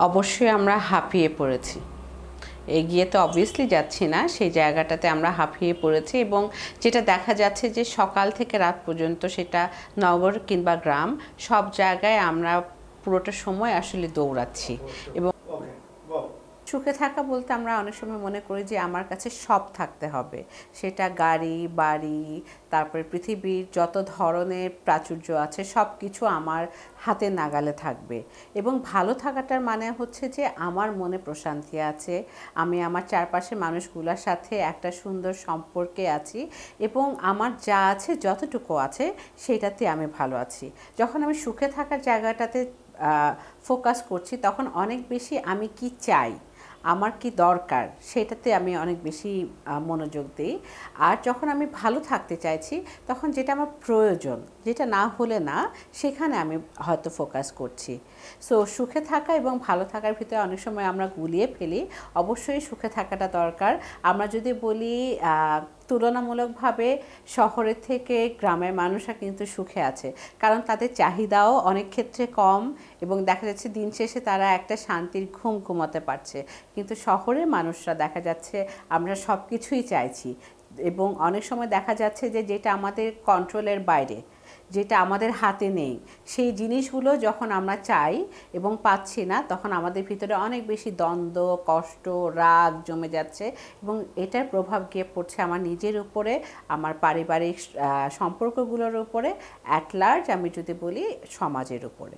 অবশ্যই আমরা হাঁপিয়ে পড়েছি। এগিয়ে তো অবভিয়াসলি যাচ্ছি না, সেই জায়গাটাতে আমরা হাঁপিয়ে পড়েছি এবং যেটা দেখা যাচ্ছে যে সকাল থেকে রাত পর্যন্ত, সেটা নগর কিংবা গ্রাম, সব জায়গায় আমরা পুরোটা সময় আসলে দৌড়াচ্ছি। এবং সুখে থাকা বলতে আমরা অনেক সময় মনে করি যে আমার কাছে সব থাকতে হবে, সেটা গাড়ি বাড়ি, তারপরে পৃথিবীর যত ধরনের প্রাচুর্য আছে সব কিছু আমার হাতে নাগালে থাকবে। এবং ভালো থাকাটার মানে হচ্ছে যে আমার মনে প্রশান্তি আছে, আমি আমার চারপাশে মানুষগুলোর সাথে একটা সুন্দর সম্পর্কে আছি এবং আমার যা আছে যতটুকু আছে সেটাতে আমি ভালো আছি। যখন আমি সুখে থাকার জায়গাটাতে ফোকাস করছি তখন অনেক বেশি আমি কি চাই, আমার কি দরকার, সেটাতে আমি অনেক বেশি মনোযোগ দিই। আর যখন আমি ভালো থাকতে চাইছি তখন যেটা আমার প্রয়োজন, যেটা না হলে না, সেখানে আমি হয়তো ফোকাস করছি। সো সুখে থাকা এবং ভালো থাকার ভিতরে অনেক সময় আমরা গুলিয়ে ফেলি। অবশ্যই সুখে থাকাটা দরকার। আমরা যদি বলি তুলনামূলকভাবে শহরের থেকে গ্রামের মানুষরা কিন্তু সুখে আছে, কারণ তাদের চাহিদাও অনেক ক্ষেত্রে কম এবং দেখা যাচ্ছে দিন শেষে তারা একটা শান্তির ঘুম ঘুমাতে পারছে। কিন্তু শহরের মানুষরা দেখা যাচ্ছে আমরা সব কিছুই চাইছি এবং অনেক সময় দেখা যাচ্ছে যে যেটা আমাদের কন্ট্রোলের বাইরে, যেটা আমাদের হাতে নেই, সেই জিনিসগুলো যখন আমরা চাই এবং পাচ্ছি না, তখন আমাদের ভিতরে অনেক বেশি দ্বন্দ্ব, কষ্ট, রাগ জমে যাচ্ছে এবং এটার প্রভাব গিয়ে পড়ছে আমার নিজের উপরে, আমার পারিবারিক সম্পর্কগুলোর উপরে, অ্যাট লার্জ আমি যদি বলি সমাজের উপরে।